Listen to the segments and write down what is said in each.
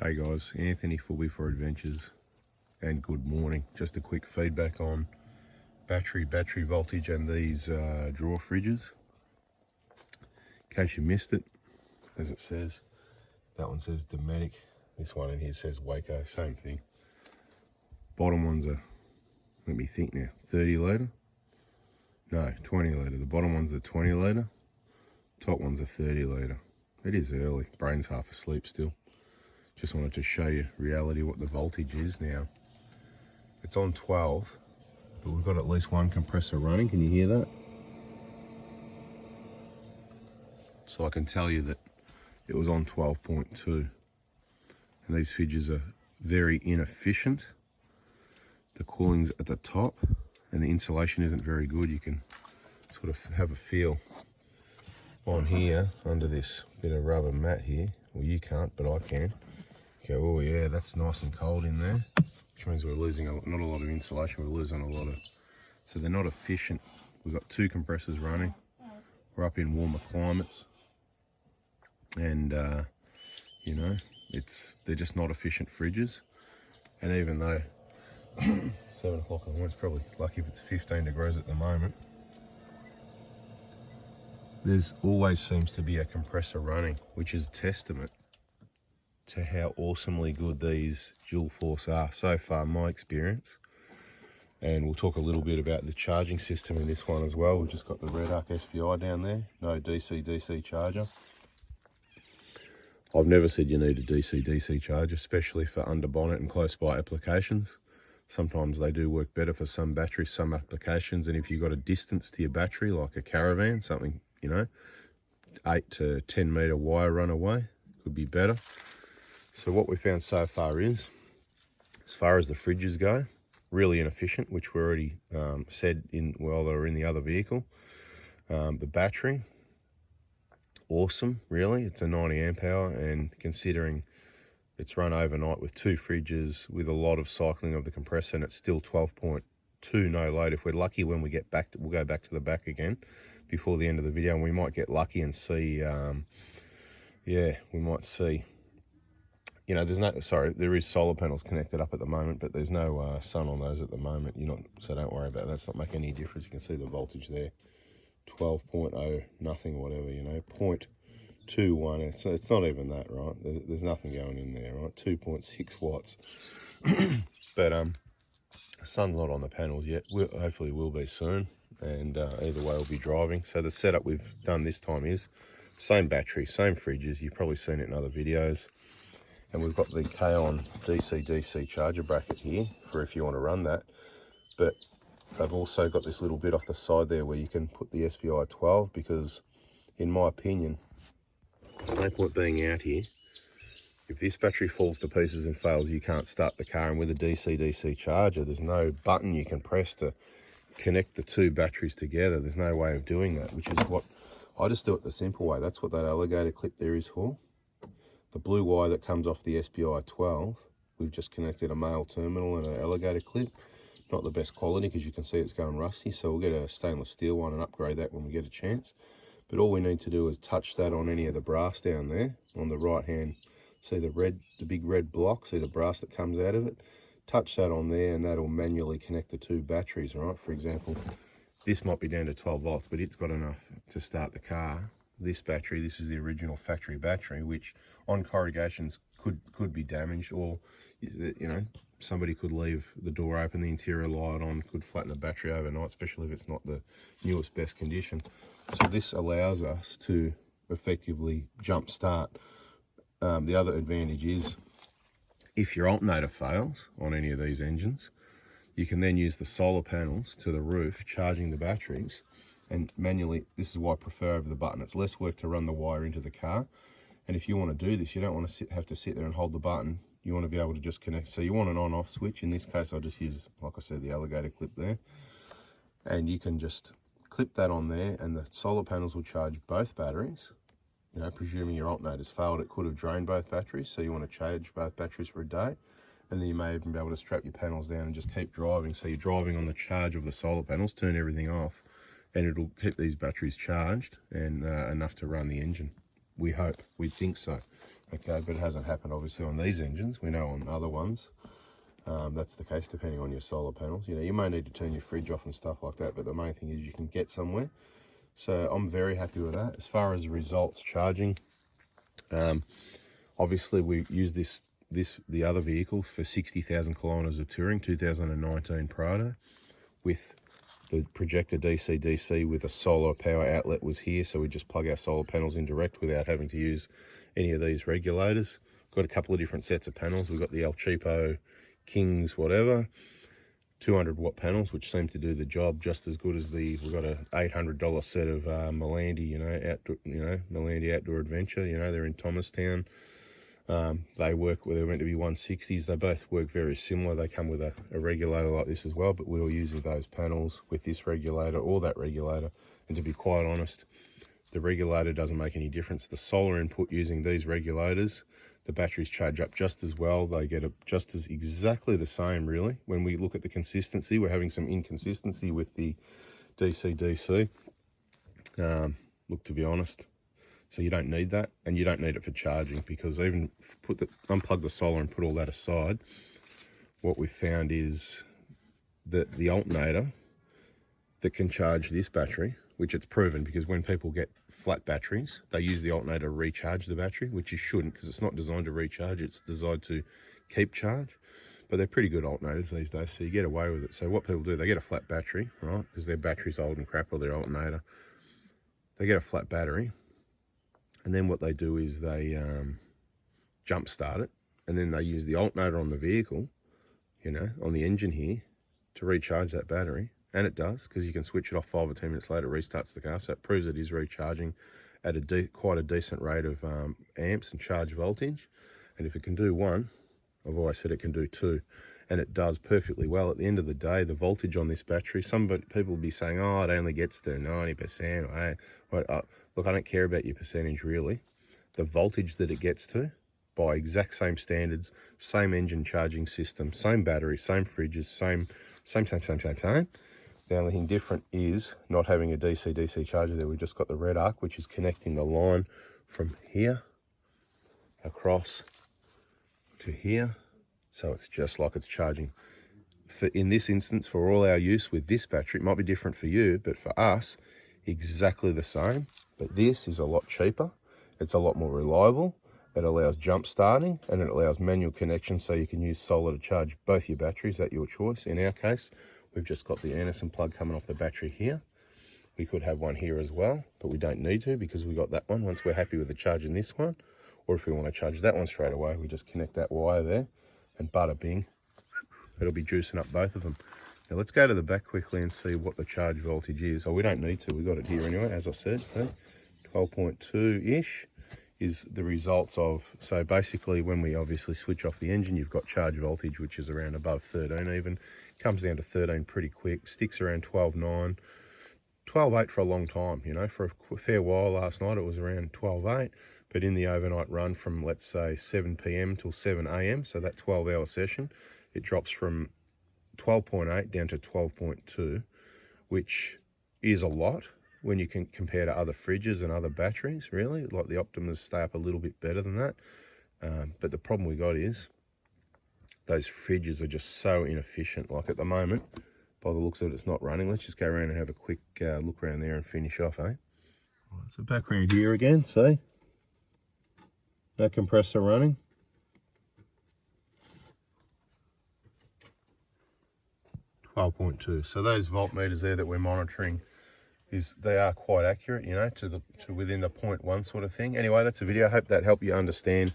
Hey guys, Anthony Fulby for Adventures, and good morning. Just a quick feedback on battery voltage and these drawer fridges. In case you missed it, as it says, that one says Dometic, this one in here says Waeco, same thing. Bottom ones are, let me think now, 30 litre? No, 20 litre. The bottom one's the 20 litre, top one's a 30 litre. It is early, brain's half asleep still. Just wanted to show you reality what the voltage is now. It's on 12, but we've got at least one compressor running. Can you hear that? So I can tell you that it was on 12.2. And these fridges are very inefficient. The cooling's at the top and the insulation isn't very good. You can sort of have a feel on here under this bit of rubber mat here. Well, you can't, but I can. Okay, oh yeah, that's nice and cold in there, which means we're losing not a lot of insulation, we're losing a lot of, so they're not efficient. We've got two compressors running. We're up in warmer climates, and you know, they're just not efficient fridges. And even though 7 o'clock in the morning, it's probably lucky if it's 15 degrees at the moment, there's always seems to be a compressor running, which is a testament to how awesomely good these dual force are so far, my experience. And we'll talk a little bit about the charging system in this one as well. We've just got the REDARC SBi down there, no dcdc charger. I've never said you need a dcdc charger, especially for under bonnet and close by applications. Sometimes they do work better for some batteries, some applications, and if you've got a distance to your battery, like a caravan, something, you know, 8 to 10 metre wire run away, could be better. So what we found so far is, as far as the fridges go, really inefficient, which we already said while they were in the other vehicle. The battery, awesome, really. It's a 90 amp hour, and considering it's run overnight with two fridges with a lot of cycling of the compressor, and it's still 12.2 no load. If we're lucky when we get back, we'll go back to the back again before the end of the video, and we might get lucky and see, yeah, we might see, you know, there is solar panels connected up at the moment, but there's no sun on those at the moment. So don't worry about that. It's not making any difference. You can see the voltage there, 12.0 nothing, whatever, you know, 0.21. It's not even that, right? There's nothing going in there, right? 2.6 watts. But the sun's not on the panels yet. Hopefully will be soon, and either way we'll be driving. So the setup we've done this time is same battery, same fridges. You've probably seen it in other videos. And we've got the K-on dcdc charger bracket here for if you want to run that. But I've also got this little bit off the side there where you can put the SBi12, because in my opinion, there's no point being out here. If this battery falls to pieces and fails, you can't start the car. And with a dcdc charger, there's no button you can press to connect the two batteries together. There's no way of doing that, which is what I just do it the simple way. That's what that alligator clip there is for. The blue wire that comes off the SBi12, we've just connected a male terminal and an alligator clip. Not the best quality because you can see it's going rusty, so we'll get a stainless steel one and upgrade that when we get a chance. But all we need to do is touch that on any of the brass down there on the right hand. See the big red block, see the brass that comes out of it? Touch that on there and that'll manually connect the two batteries, right? For example, this might be down to 12 volts, but it's got enough to start the car. This battery, this is the original factory battery, which on corrugations could be damaged, or, you know, somebody could leave the door open, the interior light on, could flatten the battery overnight, especially if it's not the newest best condition. So this allows us to effectively jump start. The other advantage is, if your alternator fails on any of these engines, you can then use the solar panels to the roof charging the batteries. And manually, this is why I prefer over the button. It's less work to run the wire into the car. And if you want to do this, you don't want to have to sit there and hold the button. You want to be able to just connect. So you want an on-off switch. In this case, I just use, like I said, the alligator clip there. And you can just clip that on there, and the solar panels will charge both batteries. You know, presuming your alternator's failed, it could have drained both batteries. So you want to charge both batteries for a day. And then you may even be able to strap your panels down and just keep driving. So you're driving on the charge of the solar panels, turn everything off, and it'll keep these batteries charged and enough to run the engine. We hope, we think so. Okay, but it hasn't happened obviously on these engines. We know on other ones that's the case depending on your solar panels. You know, you may need to turn your fridge off and stuff like that, but the main thing is you can get somewhere. So I'm very happy with that. As far as results charging, obviously we use the other vehicle for 60,000 kilometers of touring, 2019 Prado, with the projector dcdc with a solar power outlet was here, so we just plug our solar panels in direct without having to use any of these regulators. Got a couple of different sets of panels. We've got the El Cheapo Kings whatever 200 watt panels, which seem to do the job just as good as these. We've got a $800 set of Milandi, Milandi Outdoor Adventure. You know, they're in Thomastown. They work where they're meant to be 160s. They both work very similar. They come with a regulator like this as well, but we were using those panels with this regulator or that regulator. And to be quite honest, the regulator doesn't make any difference. The solar input using these regulators, the batteries charge up just as well. They get just as exactly the same, really. When we look at the consistency, we're having some inconsistency with the DC-DC. Look, to be honest, so you don't need that, and you don't need it for charging, because even unplug the solar and put all that aside, what we found is that the alternator that can charge this battery, which it's proven, because when people get flat batteries, they use the alternator to recharge the battery, which you shouldn't, because it's not designed to recharge, it's designed to keep charge. But they're pretty good alternators these days, so you get away with it. So what people do, they get a flat battery, right, because their battery's old and crap, or their alternator. They get a flat battery, and then what they do is they jump start it, and then they use the alternator on the vehicle, you know, on the engine here, to recharge that battery. And it does, because you can switch it off 5 or 10 minutes later, it restarts the car. So it proves it is recharging at quite a decent rate of amps and charge voltage. And if it can do one, I've always said it can do two. And it does perfectly well. At the end of the day, the voltage on this battery, people will be saying, oh, it only gets to 90%. Look, I don't care about your percentage, really. The voltage that it gets to, by exact same standards, same engine charging system, same battery, same fridges, same. The only thing different is not having a DC-DC charger there. We've just got the REDARC, which is connecting the line from here across to here. So it's just like it's charging. In this instance, for all our use with this battery, it might be different for you, but for us, exactly the same. But this is a lot cheaper. It's a lot more reliable. It allows jump starting, and it allows manual connection, so you can use solar to charge both your batteries at your choice. In our case, we've just got the Anderson plug coming off the battery here. We could have one here as well, but we don't need to, because we got that one. Once we're happy with the charge in this one, or if we want to charge that one straight away, we just connect that wire there, and bada bing, it'll be juicing up both of them. Now let's go to the back quickly and see what the charge voltage is. Oh, we don't need to, we got it here anyway, as I said. So 12.2-ish is the results of, so basically when we obviously switch off the engine, you've got charge voltage, which is around above 13 even, comes down to 13 pretty quick, sticks around 12.9, 12.8 for a long time, you know, for a fair while. Last night it was around 12.8, but in the overnight run from, let's say, 7 p.m. till 7 a.m., so that 12-hour session, it drops from 12.8 down to 12.2, which is a lot when you can compare to other fridges and other batteries, really. Like the Optimas stay up a little bit better than that. But the problem we got is those fridges are just so inefficient. Like at the moment, by the looks of it, it's not running. Let's just go around and have a quick look around there and finish off, eh? Right, so back around here again, see? No compressor running. .2. So those voltmeters there that we're monitoring, they are quite accurate, you know, to within the 0.1 sort of thing. Anyway, that's a video. I hope that helped you understand.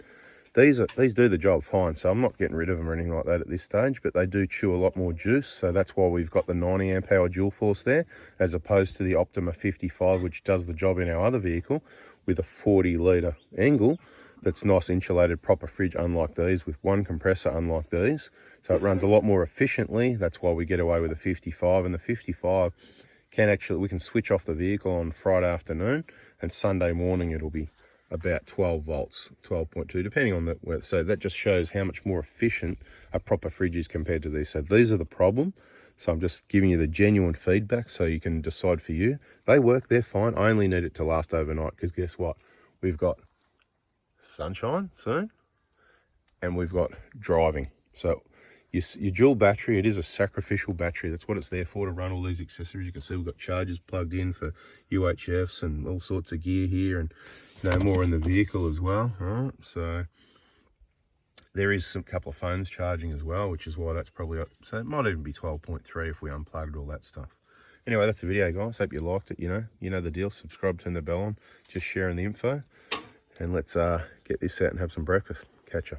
These do the job fine, so I'm not getting rid of them or anything like that at this stage, but they do chew a lot more juice, so that's why we've got the 90 amp hour dual force there, as opposed to the Optima 55, which does the job in our other vehicle with a 40 litre angle. That's nice insulated, proper fridge, unlike these, with one compressor, unlike these. So it runs a lot more efficiently. That's why we get away with a 55, and the 55 we can switch off the vehicle on Friday afternoon, and Sunday morning it'll be about 12 volts, 12.2, depending on the weather. So that just shows how much more efficient a proper fridge is compared to these. So these are the problem. So I'm just giving you the genuine feedback so you can decide for you. They work, they're fine. I only need it to last overnight, because guess what? We've got sunshine soon. And we've got driving. So your dual battery, it is a sacrificial battery. That's what it's there for, to run all these accessories. You can see we've got chargers plugged in for UHFs and all sorts of gear here, and more in the vehicle as well. All right, so there is some couple of phones charging as well, which is why that's probably up. So it might even be 12.3 if we unplugged all that stuff. Anyway, that's the video, guys. Hope you liked it. You know the deal. Subscribe, turn the bell on, just sharing the info, and let's get this out and have some breakfast. Catch ya.